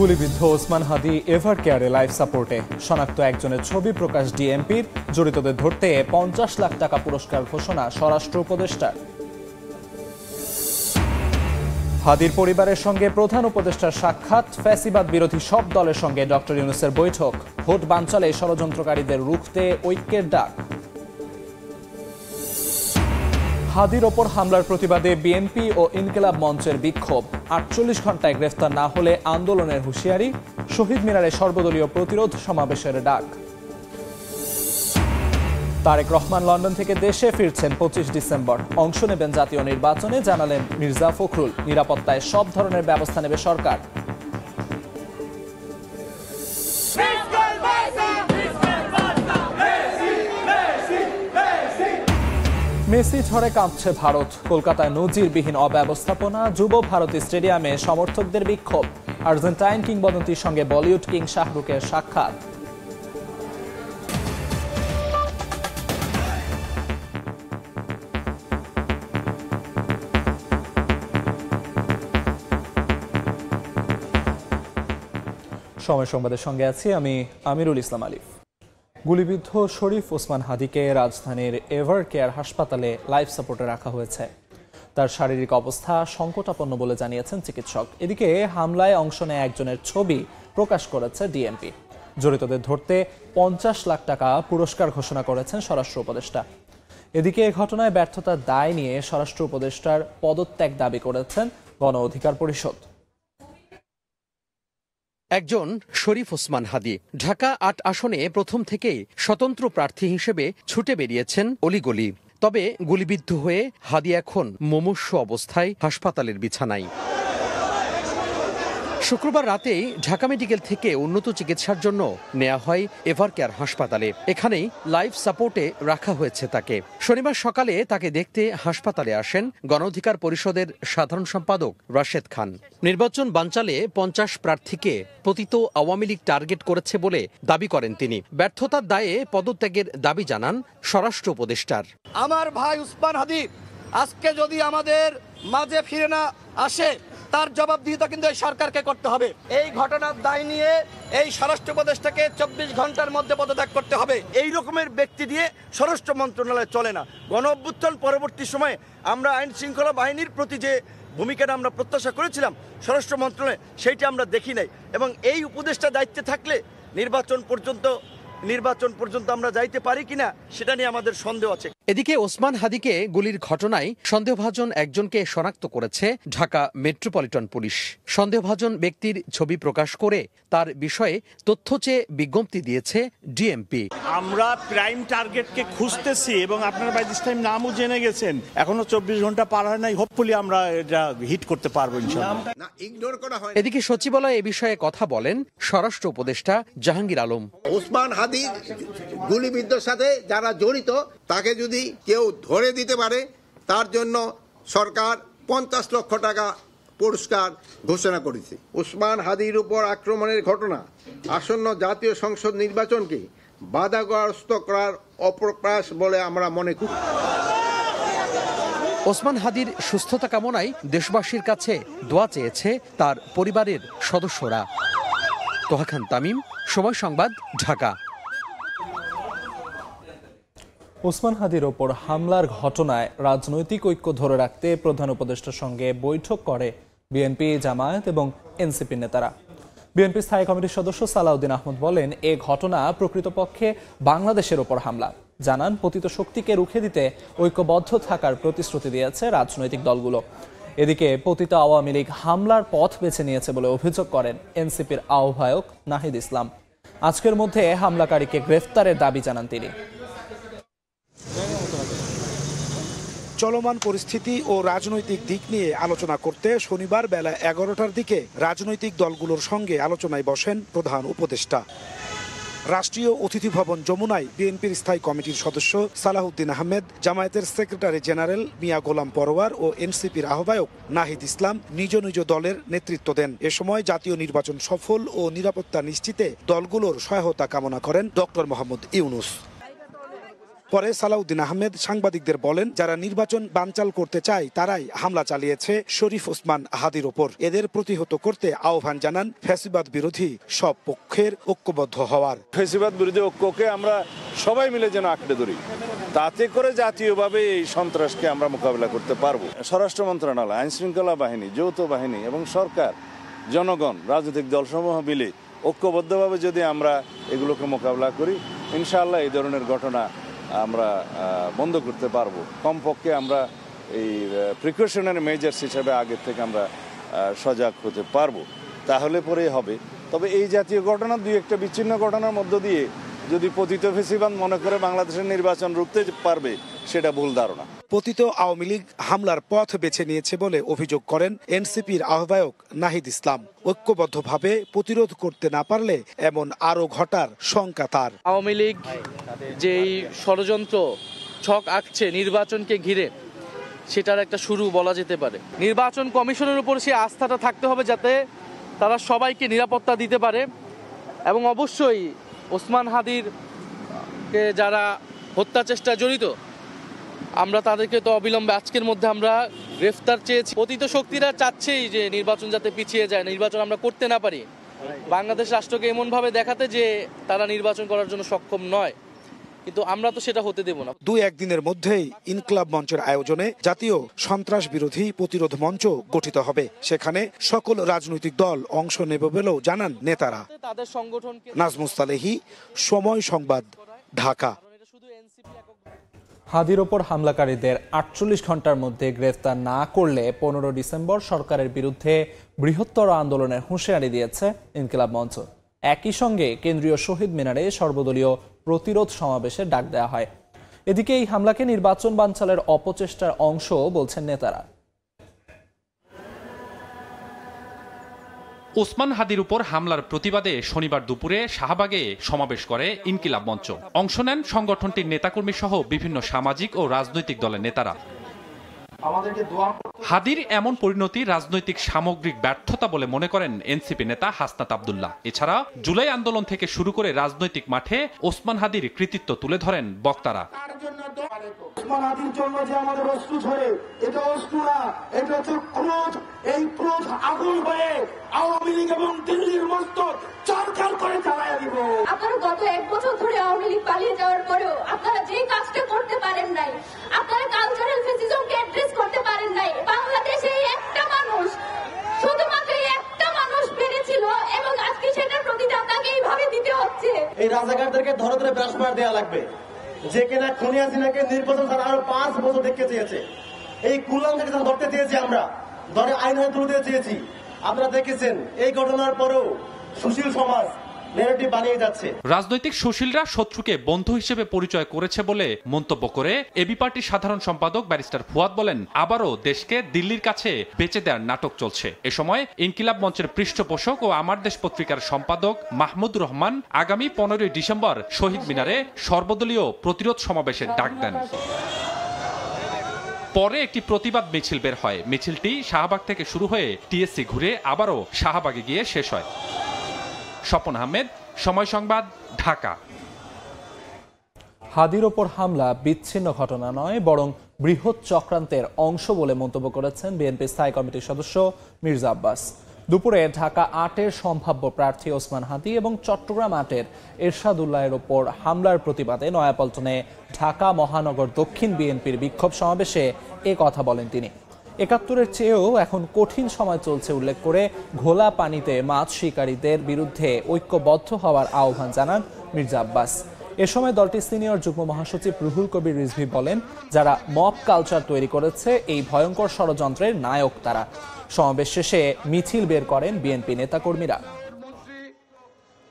গুলিবিদ্ধ ওসমান হাদি এভার কেয়ারে লাইফ সাপোর্টে শনাক্ত একজনের ছবি প্রকাশ ডিএমপির। জড়িতদের ধরতে ৫০ লাখ টাকা পুরস্কার ঘোষণা স্বরাষ্ট্র উপদেষ্টার। হাদির পরিবারের সঙ্গে প্রধান উপদেষ্টার সাক্ষাৎ। ফ্যাসিবাদ বিরোধী সব দলের সঙ্গে ডক্টর ইউনূসের বৈঠক। ভোট বানচালে ষড়যন্ত্রকারীদের রুখতে ঐক্যের ডাক। হাদির ওপর হামলার প্রতিবাদে বিএনপি ও ইনকিলাব মঞ্চের বিক্ষোভ। ৪৮ ঘণ্টায় গ্রেফতার না হলে আন্দোলনের হুঁশিয়ারি। শহীদ মিনারে সর্বদলীয় প্রতিরোধ সমাবেশের ডাক। তারেক রহমান লন্ডন থেকে দেশে ফিরছেন ২৫ ডিসেম্বর। অংশ নেবেন জাতীয় নির্বাচনে, জানালেন মির্জা ফখরুল। নিরাপত্তায় সব ধরনের ব্যবস্থা নেবে সরকার। মেসি ঝড়ে কাঁপছে ভারত। কলকাতায় নজিরবিহীন অব্যবস্থাপনা। যুব ভারতী স্টেডিয়ামে সমর্থকদের বিক্ষোভ। আর্জেন্টাইন কিংবদন্তির সঙ্গে বলিউড কিং শাহরুখের সাক্ষাৎ। সময় সংবাদের সঙ্গে আছি আমি আমিরুল ইসলাম আলিফ। গুলিবিদ্ধ শরীফ ওসমান হাদিকে রাজধানীর এভার কেয়ার হাসপাতালে লাইফ সাপোর্টে রাখা হয়েছে। তার শারীরিক অবস্থা সংকটাপন্ন বলে জানিয়েছেন চিকিৎসক। এদিকে হামলায় অংশ নেয় একজনের ছবি প্রকাশ করেছে ডিএমপি। জড়িতদের ধরতে ৫০ লাখ টাকা পুরস্কার ঘোষণা করেছেন স্বরাষ্ট্র উপদেষ্টা। এদিকে এ ঘটনায় ব্যর্থতার দায় নিয়ে স্বরাষ্ট্র উপদেষ্টার পদত্যাগ দাবি করেছেন গণ অধিকার পরিষদ। একজন শরীফ ওসমান হাদি ঢাকা ৮ আসনে প্রথম থেকেই স্বতন্ত্র প্রার্থী হিসেবে ছুটে বেরিয়েছেন অলিগলি। তবে গুলিবিদ্ধ হয়ে হাদি এখন মুমূর্ষু অবস্থায় হাসপাতালের বিছানায়। শুক্রবার রাতেই ঢাকা মেডিকেল থেকে উন্নত চিকিৎসার জন্য নেওয়া হয় এভার কেয়ার হাসপাতালে। এখানেই লাইফ সাপোর্টে রাখা হয়েছে তাকে। শনিবার সকালে তাকে দেখতে হাসপাতালে আসেন গণ অধিকার পরিষদের সাধারণ সম্পাদক রাশেদ খান। নির্বাচন বানচালে ৫০ প্রার্থীকে পতিত আওয়ামী লীগ টার্গেট করেছে বলে দাবি করেন তিনি। ব্যর্থতার দায়ে পদত্যাগের দাবি জানান স্বরাষ্ট্র উপদেষ্টার। আমার ভাই ওসমান হাদি আজকে যদি আমাদের মাঝে ফিরে না আসে, তার জবাবদিহিতা কিন্তু এই সরকারকে করতে হবে। এই ঘটনার দায় নিয়ে এই স্বরাষ্ট্র উপদেষ্টাকে ২৪ ঘন্টার মধ্যে পদত্যাগ করতে হবে। এই রকমের ব্যক্তি দিয়ে স্বরাষ্ট্র মন্ত্রণালয় চলে না। গণ অভ্যুত্থান পরবর্তী সময়ে আমরা আইন শৃঙ্খলা বাহিনীর প্রতি যে ভূমিকাটা আমরা প্রত্যাশা করেছিলাম স্বরাষ্ট্র মন্ত্রণালয়ে, সেইটা আমরা দেখি নাই। এবং এই উপদেষ্টা দায়িত্বে থাকলে নির্বাচন পর্যন্ত আমরা যাইতে পারি কিনা সেটা নিয়ে আমাদের সন্দেহ আছে। এদিকে ওসমান হাদিকে গুলির ঘটনায় সন্দেহভাজন একজনকে শনাক্ত করেছে ঢাকা মেট্রোপলিটন পুলিশ। সন্দেহভাজন ব্যক্তির ছবি প্রকাশ করে তার বিষয়ে তথ্য চেয়ে বিজ্ঞপ্তি দিয়েছে ডিএমপি। আমরা প্রাইম টার্গেটকে খুঁজতেছি এবং আপনারা বাই দিস টাইম নামও জেনে গেছেন। এখনো ২৪ ঘন্টা পার হয় নাই। হোপফুলি আমরা এটা হিট করতে পারবো ইনশাআল্লাহ। এদিকে সচিবালয়ে এ বিষয়ে কথা বলেন স্বরাষ্ট্র উপদেষ্টা জাহাঙ্গীর আলম। ওসমান হাদি গুলিবিদ্ধর সাথে যারা জড়িত তাকে যদি কেউ ধরে দিতে পারে, তার জন্য সরকার ৫০ লক্ষ টাকা পুরস্কার ঘোষণা করেছে। ওসমান হাদির উপর আক্রমণের ঘটনা আসন্ন জাতীয় সংসদ নির্বাচনকে বাধাগ্রস্ত করার অপপ্রয়াস বলে আমরা মনে করি। ওসমান হাদির সুস্থতা কামনায় দেশবাসীর কাছে দোয়া চেয়েছে তার পরিবারের সদস্যরা। তোহা খান তামিম, সময় সংবাদ, ঢাকা। ওসমান হাদির ওপর হামলার ঘটনায় রাজনৈতিক ঐক্য ধরে রাখতে প্রধান উপদেষ্টার সঙ্গে বৈঠক করে বিএনপি, জামায়াত এবং এনসিপি নেতারা। বিএনপি স্থায়ী কমিটির সদস্য সালাউদ্দিন আহমদ বলেন, এ ঘটনা প্রকৃতপক্ষে বাংলাদেশের ওপর হামলা। জানান, পতিত শক্তিকে রুখে দিতে ঐক্যবদ্ধ থাকার প্রতিশ্রুতি দিয়েছে রাজনৈতিক দলগুলো। এদিকে পতিত আওয়ামী লীগ হামলার পথ বেছে নিয়েছে বলে অভিযোগ করেন এনসিপির আহ্বায়ক নাহিদ ইসলাম। আজকের মধ্যে হামলাকারীকে গ্রেফতারের দাবি জানান তিনি। চলমান পরিস্থিতি ও রাজনৈতিক দিক নিয়ে আলোচনা করতে শনিবার বেলা ১১টার দিকে রাজনৈতিক দলগুলোর সঙ্গে আলোচনায় বসেন প্রধান উপদেষ্টা। রাষ্ট্রীয় অতিথি ভবন যমুনায় বিএনপির স্থায়ী কমিটির সদস্য সালাউদ্দিন আহমেদ, জামায়াতের সেক্রেটারি জেনারেল মিয়া গোলাম পরোয়ার ও এনসিপির আহ্বায়ক নাহিদ ইসলাম নিজ নিজ দলের নেতৃত্ব দেন। এ সময় জাতীয় নির্বাচন সফল ও নিরাপত্তা নিশ্চিতে দলগুলোর সহায়তা কামনা করেন ডক্টর মোহাম্মদ ইউনূস। পরে সালাউদ্দিন আহমেদ সাংবাদিকদের বলেন, যারা নির্বাচন বানচাল করতে চায় তারাই হামলা চালিয়েছে শরীফ ওসমান হাদির ওপর। এদের প্রতিহত করতে আহ্বান জানান ফ্যাসিবাদ বিরোধী সব পক্ষের ঐক্যবদ্ধ হওয়ার। ফ্যাসিবাদ বিরোধী ঐক্যকে আমরা সবাই মিলে যেন আঁকড়ে ধরি, তাতে করে জাতীয়ভাবে এই সন্ত্রাসকে আমরা মোকাবিলা করতে পারবো। স্বরাষ্ট্র মন্ত্রণালয়, আইনশৃঙ্খলা বাহিনী, যৌথ বাহিনী এবং সরকার, জনগণ, রাজনৈতিক দলসমূহ মিলে ঐক্যবদ্ধভাবে যদি আমরা এগুলোকে মোকাবিলা করি, ইনশাআল্লাহ এই ধরনের ঘটনা আমরা বন্ধ করতে পারবো। কমপক্ষে আমরা এই প্রিকশনারি মেজার্স হিসেবে আগের থেকে আমরা সজাগ হতে পারবো, তাহলে পরেই হবে। তবে এই জাতীয় ঘটনা দুই একটা বিচ্ছিন্ন ঘটনার মধ্য দিয়ে যদি পতিত ফ্যাসিবাদ মনে করে বাংলাদেশের নির্বাচন রুখতে পারবে, সেটা ভুল ধারণা। পতিত আওয়ামী লীগ হামলার পথ বেছে নিয়েছে বলে অভিযোগ করেন এনসিপির আহ্বায়ক নাহিদ ইসলাম। ঐক্যবদ্ধভাবে প্রতিরোধ করতে না পারলে এমন আরো ঘটার শঙ্কা তার। আওয়ামী লীগ যেই ষড়যন্ত্র ছক আঁকছে নির্বাচনকে ঘিরে, সেটার একটা শুরু বলা যেতে পারে। নির্বাচন কমিশনের উপর সেই আস্থাটা থাকতে হবে যাতে তারা সবাইকে নিরাপত্তা দিতে পারে, এবং অবশ্যই ওসমান হাদির যারা হত্যা চেষ্টায় জড়িত, আমরা তাদেরকে তো অবিলম্বে আজকের মধ্যে আমরা গ্রেফতার চেয়েছি। পতিত শক্তিরা চাচ্ছেই যে নির্বাচন যাতে পিছিয়ে যায়, নির্বাচন আমরা করতে না পারি, বাংলাদেশ রাষ্ট্রকে এমনভাবে দেখাতে যে তারা নির্বাচন করার জন্য সক্ষম নয়, কিন্তু আমরা তো সেটা হতে দেব না। 2-1 দিনের মধ্যেই ইনকিলাব মঞ্চের আয়োজনে জাতীয় সন্ত্রাস বিরোধী প্রতিরোধ মঞ্চ গঠিত হবে। সেখানে সকল রাজনৈতিক দল অংশ নেবে বলেও জানান নেতারা। তাদের সংগঠনকে নাজমুস সালেহী, সময় সংবাদ, ঢাকা। হাদির ওপর হামলাকারীদের 48 ঘন্টার মধ্যে গ্রেফতার না করলে 15 ডিসেম্বর সরকারের বিরুদ্ধে বৃহত্তর আন্দোলনের হুঁশিয়ারি দিয়েছে ইনকিলাব মঞ্চ। একই সঙ্গে কেন্দ্রীয় শহীদ মিনারে সর্বদলীয় প্রতিরোধ সমাবেশের ডাক দেওয়া হয়। এদিকে এই হামলাকে নির্বাচন বানচালের অপচেষ্টার অংশ বলছেন নেতারা। ওসমান হাদির উপর হামলার প্রতিবাদে শনিবার দুপুরে শাহবাগে সমাবেশ করে ইনকিলাব মঞ্চ। অংশ নেন সংগঠনটির নেতাকর্মী সহ বিভিন্ন সামাজিক ও রাজনৈতিক দলের নেতারা। হাদির এমন পরিণতি রাজনৈতিক সামগ্রিক ব্যর্থতা বলে মনে করেন এনসিপি নেতা হাসনাত আব্দুল্লাহ। এছাড়া জুলাই আন্দোলন থেকে শুরু করে রাজনৈতিক মাঠে ওসমান হাদির কৃতিত্ব তুলে ধরেন বক্তারা। ওসমান হাদির জন্য যে আমাদের অশ্রু ঝরে, এটা অশ্রু না, এটা হচ্ছে ক্রোধ। এই ক্রোধ আগুন হয়ে আওয়ামী লীগ এবং দিল্লির মস্তক চারখার করে জ্বালায়া দিব। আপনারা গত 1 বছর ধরে আওয়ামী লীগ পালিয়ে যাওয়ার পরেও আপনারা যে কাজটা করতে পারেন নাই, আপনারা কালচারাল ফ্যাসিজমকে অ্যাড্রেস করতে পারেন নাই। বাংলাদেশে একটা মানুষ, শুধুমাত্র একটা মানুষ পেরেছিল, এবং আজকে সেটার প্রতিদান তাকে এইভাবে দিতে হচ্ছে। এই রাজাকারদেরকে ধরে ধরে ব্রাশমার দেওয়া লাগবে, যে কিনা খুনি হাসিনাকে নির্বাচন ছাড়া আরো 5 বছর দেখতে চেয়েছে। এই কুলাঙ্গাকে ধরতে চেয়েছি, আমরা ধরে আইন হাতে তুলতে চেয়েছি। আপনারা দেখেছেন এই ঘটনার পরেও সুশীল সমাজ নেগেটিভ বানিয়ে যাচ্ছে। রাজনৈতিক সুশীলরা শত্রুকে বন্ধু হিসেবে পরিচয় করেছে বলে মন্তব্য করে এবি পার্টির সাধারণ সম্পাদক ব্যারিস্টার ফুয়াদ বলেন, আবারও দেশকে দিল্লির কাছে বেচে দেওয়ার নাটক চলছে। এ সময় ইনকিলাব মঞ্চের পৃষ্ঠপোষক ও আমার দেশ পত্রিকার সম্পাদক মাহমুদ রহমান আগামী 15 ডিসেম্বর শহীদ মিনারে সর্বদলীয় প্রতিরোধ সমাবেশের ডাক দেন। পরে একটি প্রতিবাদ মিছিল বের হয়। মিছিলটি শাহবাগ থেকে শুরু হয়ে টিএসসি ঘুরে আবারও শাহবাগে গিয়ে শেষ হয়। স্বপন আহমেদ, সময় সংবাদ, ঢাকা। হাদির ওপর হামলা বিচ্ছিন্ন ঘটনা নয়, বরং বৃহৎ চক্রান্তের অংশ বলে মন্তব্য করেছেন বিএনপি স্থায়ী কমিটির সদস্য মির্জা আব্বাস। দুপুরে ঢাকা 8-এর সম্ভাব্য প্রার্থী ওসমান হাদি এবং চট্টগ্রাম 8-এর এরশাদ উল্লাহের ওপর হামলার প্রতিবাদে নয়াপল্টনে ঢাকা মহানগর দক্ষিণ বিএনপির বিক্ষোভ সমাবেশে এ কথা বলেন তিনি। ৭১-এর চেয়েও এখন কঠিন সময় চলছে উল্লেখ করে ঘোলা পানিতে মাছ শিকারীদের বিরুদ্ধে ঐক্যবদ্ধ হওয়ার আহ্বান জানান মির্জা আব্বাস। এ সময় দলটির সিনিয়র যুগ্ম মহাসচিব রুহুল কবির রিজভী বলেন, যারা মব কালচার তৈরি করেছে এই ভয়ঙ্কর ষড়যন্ত্রের নায়ক তারা। সমাবেশ শেষে মিছিল বের করেন বিএনপি নেতাকর্মীরা।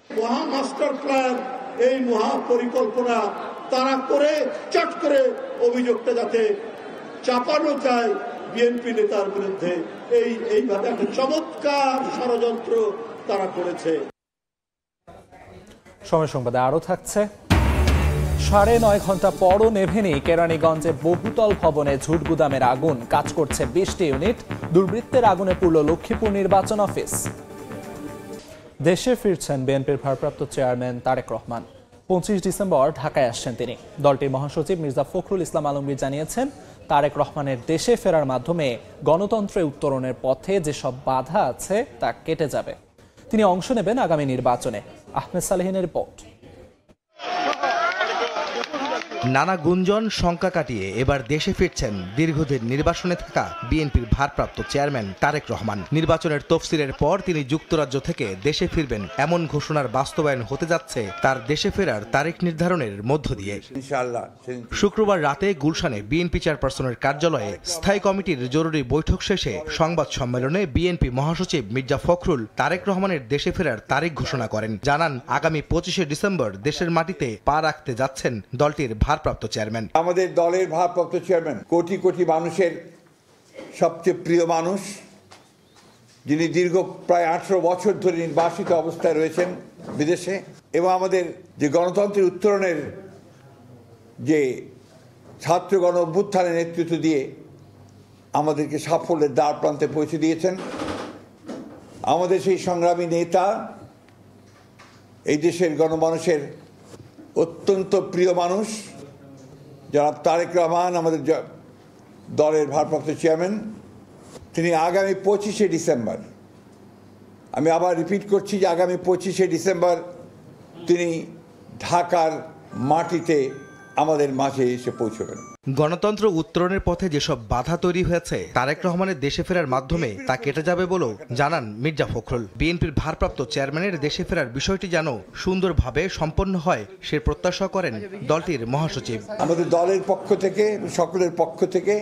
মহা মাস্টার প্ল্যান, এই মহা পরিকল্পনা তারা করে চট করে অভিযোগটা যাতে চাপানো যায় বিএনপি নেতার বিরুদ্ধে, এইভাবে একটা চমৎকার ষড়যন্ত্র তারা করেছে। সময় সংবাদে আরো থাকছে। 9.5 ঘন্টা পরও নেভেনি কেরানীগঞ্জে বহুতল ভবনে ঝুটগুদামের আগুন। কাজ করছে 20টি ইউনিট। দুর্বৃত্তের আগুনে পুরল লক্ষ্মীপুর নির্বাচন অফিস। দেশে ফিরছেন বিএনপির ভারপ্রাপ্ত চেয়ারম্যান তারেক রহমান। 25 ডিসেম্বর ঢাকায় আসছেন তিনি। দলটির মহাসচিব মির্জা ফখরুল ইসলাম আলমগীর জানিয়েছেন, তারেক রহমানের দেশে ফেরার মাধ্যমে গণতন্ত্রে উত্তরণের পথে যেসব বাধা আছে তা কেটে যাবে। তিনি অংশ নেবেন আগামী নির্বাচনে। আহমেদ সালেহিনের রিপোর্ট। নানা গুঞ্জন শঙ্কা কাটিয়ে এবার দেশে ফিরছেন দীর্ঘদিন নির্বাসনে থাকা বিএনপির ভারপ্রাপ্ত চেয়ারম্যান তারেক রহমান। নির্বাচনের তফসিলের পর তিনি যুক্তরাজ্য থেকে দেশে ফিরবেন এমন ঘোষণার বাস্তবায়ন হতে যাচ্ছে তার দেশে ফেরার তারিখ নির্ধারণের মধ্য দিয়ে। শুক্রবার রাতে গুলশানে বিএনপি চেয়ারপারসনের কার্যালয়ে স্থায়ী কমিটির জরুরি বৈঠক শেষে সংবাদ সম্মেলনে বিএনপি মহাসচিব মির্জা ফখরুল তারেক রহমানের দেশে ফেরার তারিখ ঘোষণা করেন। জানান, আগামী 25 ডিসেম্বর দেশের মাটিতে পা রাখতে যাচ্ছেন দলটির ভারপ্রাপ্ত চেয়ারম্যান। আমাদের দলের ভারপ্রাপ্ত চেয়ারম্যান কোটি কোটি মানুষের সবচেয়ে প্রিয় মানুষ, যিনি দীর্ঘ প্রায় 18 বছর ধরে নির্বাসিত অবস্থায় রয়েছেন বিদেশে, এবং আমাদের যে গণতন্ত্রের উত্তরণের যে ছাত্র গণ অভ্যুত্থানের নেতৃত্ব দিয়ে আমাদেরকে সাফল্যের দ্বার প্রান্তে পৌঁছে দিয়েছেন। আমাদের সেই সংগ্রামী নেতা, এই দেশের গণমানুষের অত্যন্ত প্রিয় মানুষ জনাব তারেক রহমান, আমাদের দলের ভারপ্রাপ্ত চেয়ারম্যান, তিনি আগামী 25 ডিসেম্বর, আমি আবার রিপিট করছি যে আগামী 25 ডিসেম্বর তিনি ঢাকার মাটিতে আমাদের মাঝে এসে পৌঁছবেন। গণতন্ত্র উত্তরণের পথে যেসব বাধা তৈরি হয়েছে তারেক রহমানের দেশে ফেরার মাধ্যমে তা কেটে যাবে বলেও জানান মির্জা ফখরুল। বিএনপির ভারপ্রাপ্ত চেয়ারম্যানের দেশে ফেরার বিষয়টি যেন সুন্দরভাবে সম্পন্ন হয় সে প্রত্যাশা করেন দলটির মহাসচিব। আমাদের দলের পক্ষ থেকে, সকলের পক্ষ থেকে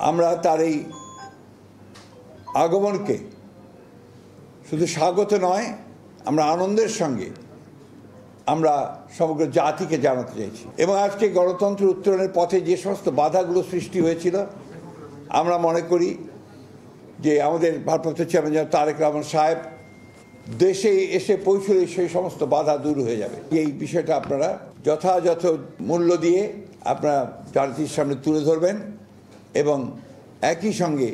আমরা তার এই আগমনকে শুধু স্বাগত নয়, আমরা আনন্দের সঙ্গে আমরা সমগ্র জাতিকে জানাতে চাইছি। এবং আজকে গণতন্ত্র উত্তরণের পথে যে সমস্ত বাধাগুলো সৃষ্টি হয়েছিল, আমরা মনে করি যে আমাদের ভারপ্রাপ্ত চেয়ারম্যান তারেক রহমান সাহেব দেশে এসে পৌঁছলে সেই সমস্ত বাধা দূর হয়ে যাবে। এই বিষয়টা আপনারা যথাযথ মূল্য দিয়ে আপনারা জাতির সামনে তুলে ধরবেন এবং একই সঙ্গে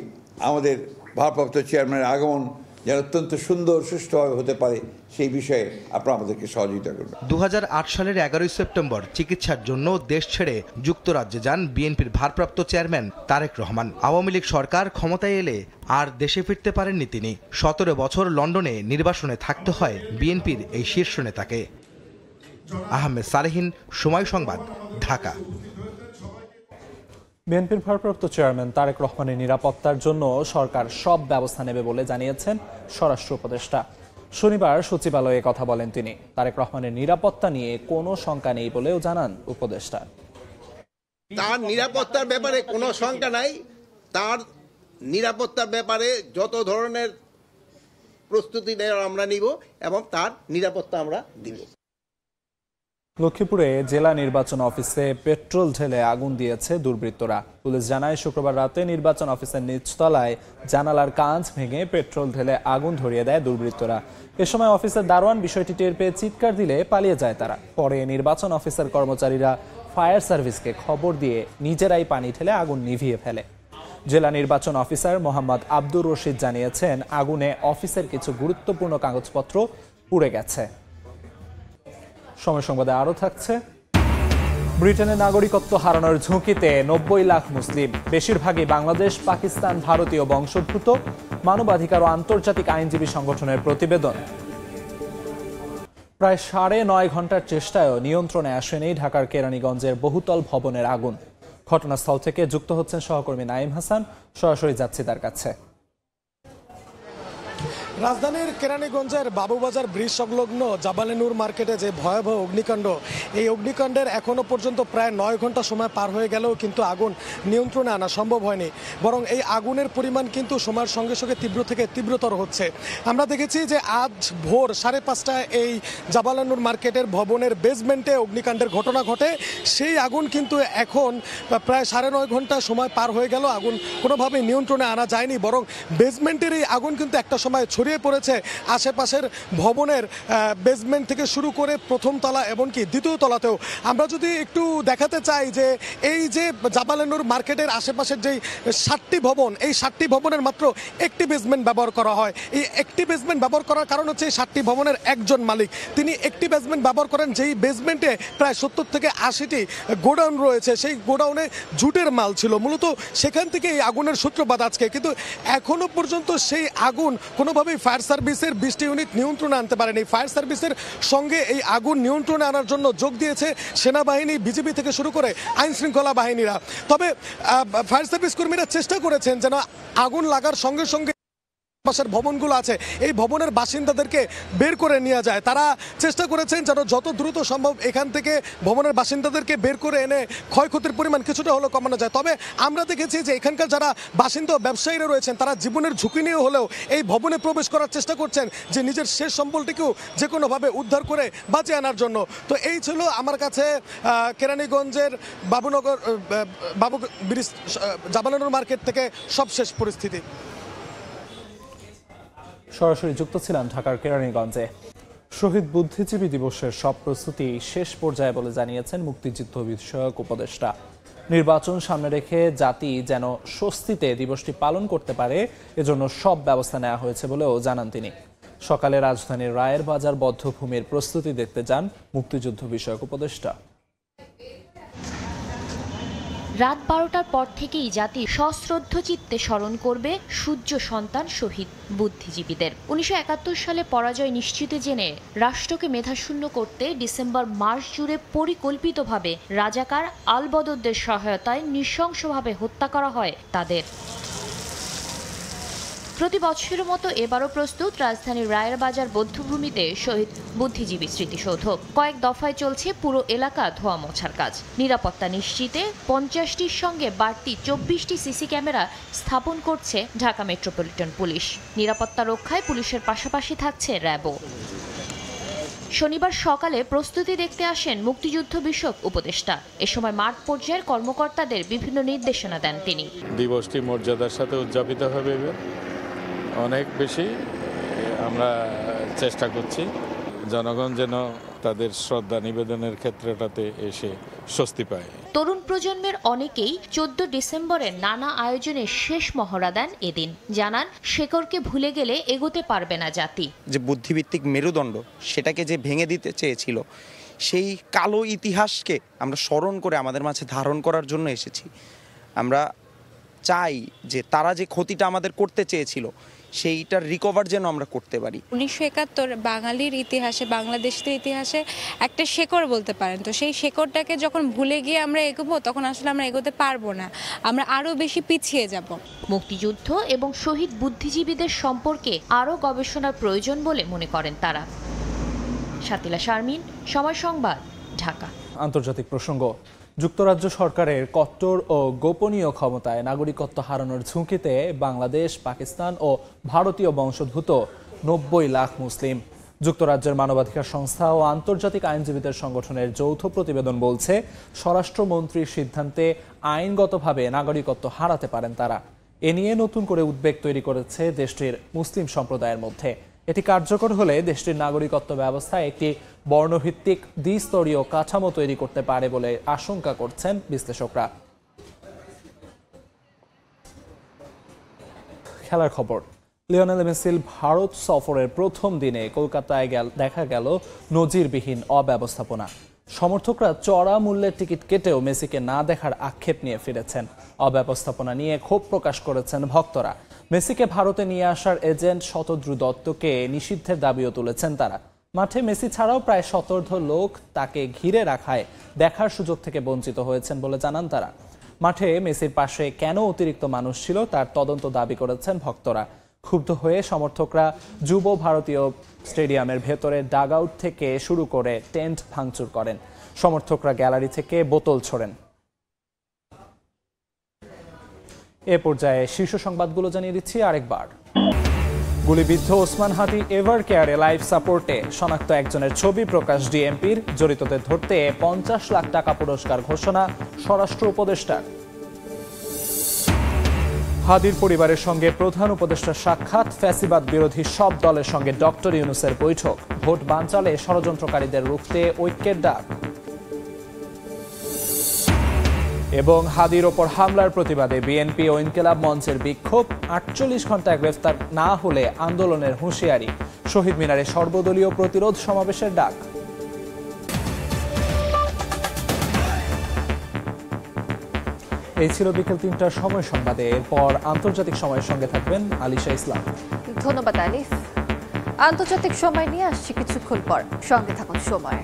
আমাদের ভারপ্রাপ্ত চেয়ারম্যানের আগমন যেন অত্যন্ত সুন্দর সুষ্ঠুভাবে হতে পারে সেই বিষয়ে আপনারা আমাদেরকে সহযোগিতা করবেন। 2008 সালের 11 সেপ্টেম্বর চিকিৎসার জন্য দেশ ছেড়ে যুক্তরাজ্যে যান বিএনপির ভারপ্রাপ্ত চেয়ারম্যান তারেক রহমান। আওয়ামী লীগ সরকার ক্ষমতায় এলে আর দেশে ফিরতে পারেননি তিনি। 17 বছর লন্ডনে নির্বাসনে থাকতে হয় বিএনপির এই শীর্ষ নেতাকে। আহমেদ সালেহিন, সময় সংবাদ, ঢাকা। বিএনপির ভারপ্রাপ্ত চেয়ারম্যান তারেক রহমানের নিরাপত্তার জন্য সরকার সব ব্যবস্থা নেবে বলে জানিয়েছেন স্বরাষ্ট্র উপদেষ্টা। শনিবার সচিবালয়ে কথা বলেন তিনি। তারেক রহমানের নিরাপত্তা নিয়ে কোনো শঙ্কা নেই বলেও জানান উপদেষ্টা। তার নিরাপত্তার ব্যাপারে কোনো শঙ্কা নাই। তার নিরাপত্তার ব্যাপারে যত ধরনের প্রস্তুতি আমরা নিব এবং তার নিরাপত্তা আমরা দিব। লক্ষ্মীপুরে জেলা নির্বাচন অফিসে পেট্রোল ঢেলে আগুন দিয়েছে দুর্বৃত্তরা। পুলিশ জানায়, শুক্রবার রাতে নির্বাচন অফিসের নিচতলায় জানালার কাঁচ ভেঙে পেট্রোল ঢেলে আগুন ধরিয়ে দেয় দুর্বৃত্তরা। এ সময় অফিসের দারোয়ান বিষয়টি টের পেয়ে চিৎকার দিলে পালিয়ে যায় তারা। পরে নির্বাচন অফিসের কর্মচারীরা ফায়ার সার্ভিসকে খবর দিয়ে নিজেরাই পানি ঢেলে আগুন নিভিয়ে ফেলে। জেলা নির্বাচন অফিসার মোহাম্মদ আব্দুর রশিদ জানিয়েছেন, আগুনে অফিসের কিছু গুরুত্বপূর্ণ কাগজপত্র পুড়ে গেছে। সময় সংবাদে আরও থাকছে, ব্রিটেনের নাগরিকত্ব হারানোর ঝুঁকিতে 90 লাখ মুসলিম, বেশিরভাগই বাংলাদেশ, পাকিস্তান, ভারতীয় বংশোদ্ভূত। মানবাধিকার ও আন্তর্জাতিক আইনজীবী সংগঠনের প্রতিবেদন। প্রায় 9.5 ঘন্টার চেষ্টায়ও নিয়ন্ত্রণে আসেনি ঢাকার কেরানীগঞ্জের বহুতল ভবনের আগুন। ঘটনাস্থল থেকে যুক্ত হচ্ছেন সহকর্মী নাইম হাসান, সরাসরি যাচ্ছি তার কাছে। রাজধানীর কেরানীগঞ্জের বাবুবাজার ব্রিজ সংলগ্ন জাবালে নূর মার্কেটে যে ভয়াবহ অগ্নিকাণ্ড, এই অগ্নিকাণ্ডের এখনো পর্যন্ত প্রায় 9 ঘন্টা সময় পার হয়ে গেলেও কিন্তু আগুন নিয়ন্ত্রণে আনা সম্ভব হয়নি। বরং এই আগুনের পরিমাণ কিন্তু সময়ের সঙ্গে সঙ্গে তীব্র থেকে তীব্রতর হচ্ছে। আমরা দেখেছি যে আজ ভোর 5:30টায় এই জাবালে নূর মার্কেটের ভবনের বেসমেন্টে অগ্নিকাণ্ডের ঘটনা ঘটে। সেই আগুন কিন্তু এখন প্রায় 9.5 ঘন্টা সময় পার হয়ে গেল, আগুন কোনোভাবেই নিয়ন্ত্রণে আনা যায়নি। বরং বেসমেন্টের এই আগুন কিন্তু একটা সময় ছড়িয়ে ছড়িয়ে পড়েছে আশেপাশের ভবনের বেসমেন্ট থেকে শুরু করে প্রথম তলা এমনকি দ্বিতীয় তলাতেও। আমরা যদি একটু দেখাতে চাই যে এই যে জাবালেনুর মার্কেটের আশেপাশের যেই 7টি ভবন, এই 7টি ভবনের মাত্র একটি বেসমেন্ট ব্যবহার করা হয়। এই একটি বেসমেন্ট ব্যবহার করার কারণ হচ্ছে এই 7টি ভবনের একজন মালিক, তিনি একটি বেসমেন্ট ব্যবহার করেন, যেই বেসমেন্টে প্রায় 70 থেকে 80টি গোডাউন রয়েছে। সেই গোডাউনে জুটের মাল ছিল, মূলত সেখান থেকে এই আগুনের সূত্রপাত আজকে। কিন্তু এখনো পর্যন্ত সেই আগুন কোনোভাবেই ফায়ার সার্ভিসের 20টি ইউনিট নিয়ন্ত্রণে আনতে পারেনি। ফায়ার সার্ভিসের সঙ্গে এই আগুন নিয়ন্ত্রণে আনার জন্য যোগ দিয়েছে সেনাবাহিনী, বিজিবি থেকে শুরু করে আইন শৃঙ্খলা বাহিনীরা। তবে ফায়ার সার্ভিস কর্মীরা চেষ্টা করেছেন যেন আগুন লাগার সঙ্গে সঙ্গে পাশের ভবনগুলো আছে এই ভবনের বাসিন্দাদেরকে বের করে নিয়ে যায়। তারা চেষ্টা করেছেন যেন যত দ্রুত সম্ভব এখান থেকে ভবনের বাসিন্দাদেরকে বের করে এনে ক্ষয়ক্ষতির পরিমাণ কিছুটা হলেও কমানো যায়। তবে আমরা দেখেছি যে এখানকার যারা বাসিন্দা ব্যবসায়ীরা রয়েছেন তারা জীবনের ঝুঁকি নিয়ে হলেও এই ভবনে প্রবেশ করার চেষ্টা করছেন যে নিজের শেষ সম্বলটিকেও যে কোনোভাবে উদ্ধার করে বাঁচিয়ে আনার জন্য। তো এই ছিল আমার কাছে কেরানীগঞ্জের বাবুনগর বাবু ব্রিজ জাবালেনুর মার্কেট থেকে সবশেষ পরিস্থিতি। সরাসরি যুক্ত ছিলাম ঢাকার কেরানীগঞ্জে। শহীদ বুদ্ধিজীবী দিবসের সব প্রস্তুতি শেষ পর্যায়ে বলে জানিয়েছেন মুক্তিযুদ্ধ বিষয়ক উপদেষ্টা। নির্বাচন সামনে রেখে জাতি যেন স্বস্তিতে দিবসটি পালন করতে পারে এজন্য সব ব্যবস্থা নেওয়া হয়েছে বলেও জানান তিনি। সকালে রাজধানীর রায়ের বাজার বধ্যভূমির প্রস্তুতি দেখতে যান মুক্তিযুদ্ধ বিষয়ক উপদেষ্টা। রাত 12টার পর থেকেই জাতি সশ্রদ্ধ চিত্তে স্মরণ করবে সূর্য সন্তান শহীদ বুদ্ধিজীবীদের। 1971 সালে পরাজয় নিশ্চিত জেনে রাষ্ট্রকে মেধাশূন্য করতে ডিসেম্বর মাস জুড়ে পরিকল্পিতভাবে রাজাকার আলবদরদের সহায়তায় নৃশংসভাবে হত্যা করা হয় তাদের। প্রতি বছরের মতো এবারও প্রস্তুত রাজধানীর রায়ের বাজার বধ্যভূমিতে শহীদ বুদ্ধিজীবী স্মৃতিসৌধ। কয়েক দফায় চলছে পুরো এলাকা ধোয়া মোছার কাজ। নিরাপত্তা নিশ্চিতে 50টির সঙ্গে বাড়তি 24টি সিসি ক্যামেরা স্থাপন করছে ঢাকা মেট্রোপলিটন পুলিশ। নিরাপত্তা রক্ষায় পুলিশের পাশাপাশি থাকছে র্যাবও। শনিবার সকালে প্রস্তুতি দেখতে আসেন মুক্তিযুদ্ধ বিষয়ক উপদেষ্টা। এ সময় মাঠ পর্যায়ের কর্মকর্তাদের বিভিন্ন নির্দেশনা দেন তিনি। দিবসটি মর্যাদার সাথে উদযাপিত হবে, অনেক বেশি আমরা চেষ্টা করছি জনগণ যেন তাদের শ্রদ্ধা নিবেদনের ক্ষেত্রটাতে এসে স্বস্তি পায়। তরুণ প্রজন্মের অনেকেই 14 ডিসেম্বরের নানা আয়োজনে শেষ মহড়া দেন এদিন। জানান শেকড়কে ভুলে গেলে এগোতে পারবে না জাতি। যে বুদ্ধিভিত্তিক মেরুদণ্ড সেটাকে যে ভেঙে দিতে চেয়েছিল, সেই কালো ইতিহাসকে আমরা স্মরণ করে আমাদের মাঝে ধারণ করার জন্য এসেছি। আমরা চাই যে তারা যে ক্ষতিটা আমাদের করতে চেয়েছিল সেইটার রিকভার যেন আমরা করতে পারি। 1971 বাঙালির ইতিহাসে, বাংলাদেশের ইতিহাসে একটা শেকড় বলতে পারেন। তো সেই শেকড়টাকে যখন ভুলে গিয়ে আমরা এগোবো তখন আসলে আমরা এগোতে পারবো না, আমরা আরও বেশি পিছিয়ে যাব। মুক্তিযুদ্ধ এবং শহীদ বুদ্ধিজীবীদের সম্পর্কে আরও গবেষণার প্রয়োজন বলে মনে করেন তারা। শাতিলা শারমিন, সময় সংবাদ, ঢাকা। আন্তর্জাতিক প্রসঙ্গ। যুক্তরাজ্য সরকারের কট্টর ও গোপনীয় ক্ষমতায় নাগরিকত্ব হারানোর ঝুঁকিতে বাংলাদেশ, পাকিস্তান ও ভারতীয় বংশোদ্ভূত 90 লাখ মুসলিম। যুক্তরাজ্যের মানবাধিকার সংস্থা ও আন্তর্জাতিক আইনজীবীদের সংগঠনের যৌথ প্রতিবেদন বলছে, স্বরাষ্ট্রমন্ত্রীর সিদ্ধান্তে আইনগতভাবে নাগরিকত্ব হারাতে পারেন তারা। এ নিয়ে নতুন করে উদ্বেগ তৈরি করেছে দেশটির মুসলিম সম্প্রদায়ের মধ্যে। এটি কার্যকর হলে দেশটির নাগরিকত্ব ব্যবস্থায় একটি বর্ণভিত্তিক দ্বিস্তরীয় কাঠামো তৈরি করতে পারে বলে আশঙ্কা করছেন বিশ্লেষকরা। খেলার খবর। লিওনেল মেসির ভারত সফরের প্রথম দিনে কলকাতায় দেখা গেল নজিরবিহীন অব্যবস্থাপনা। সমর্থকরা চড়া মূল্যের টিকিট কেটেও মেসিকে না দেখার আক্ষেপ নিয়ে ফিরেছেন। অব্যবস্থাপনা নিয়ে ক্ষোভ প্রকাশ করেছেন ভক্তরা। মেসিকে ভারতে নিয়ে আসার এজেন্ট শতদ্রু দত্তকে নিষিদ্ধের দাবিও তুলেছেন তারা। মাঠে মেসি ছাড়াও প্রায় 17 লোক তাকে ঘিরে রাখায় দেখার সুযোগ থেকে বঞ্চিত হয়েছেন বলে জানান তারা। মাঠে মেসির পাশে কেন অতিরিক্ত মানুষ ছিল তার তদন্ত দাবি করেছেন ভক্তরা। ক্ষুব্ধ হয়ে সমর্থকরা যুব ভারতীয় স্টেডিয়ামের ভেতরে ডাগ আউট থেকে শুরু করে টেন্ট ভাঙচুর করেন। সমর্থকরা গ্যালারি থেকে বোতল ছোড়েন। এ পর্যায়ে শীর্ষ সংবাদগুলো জানিয়ে দিচ্ছি আরেকবার। গুলিবিদ্ধ ওসমান হাদি এভার কেয়ারে লাইফ সাপোর্টে শনাক্ত একজনের ছবি প্রকাশ ডিএমপির। জড়িতদের ধরতে 50 লাখ টাকা পুরস্কার ঘোষণা স্বরাষ্ট্র উপদেষ্টার। হাদির পরিবারের সঙ্গে প্রধান উপদেষ্টার সাক্ষাৎ, ফ্যাসিবাদ বিরোধী সব দলের সঙ্গে ডক্টর ইউনূসের বৈঠক, ভোট বানচালে ষড়যন্ত্রকারীদের রুখতে ঐক্যের ডাক। এবং হাদির ওপর হামলার প্রতিবাদে বিএনপি ও ইনকিলাব মঞ্চের বিক্ষোভ, 48 ঘন্টায় গ্রেফতার না হলে আন্দোলনের হুঁশিয়ারি, শহীদ মিনারে সর্বদলীয় প্রতিরোধ সমাবেশের ডাক। এই ছিল বিকেল 3টার সময় সংবাদে। এরপর আন্তর্জাতিক সময়ের সঙ্গে থাকবেন আলিশা ইসলাম। ধন্যবাদ আলিফ। আন্তর্জাতিক সময় নিয়ে আসছি কিছুক্ষণ পর, সঙ্গে থাকুন সময়।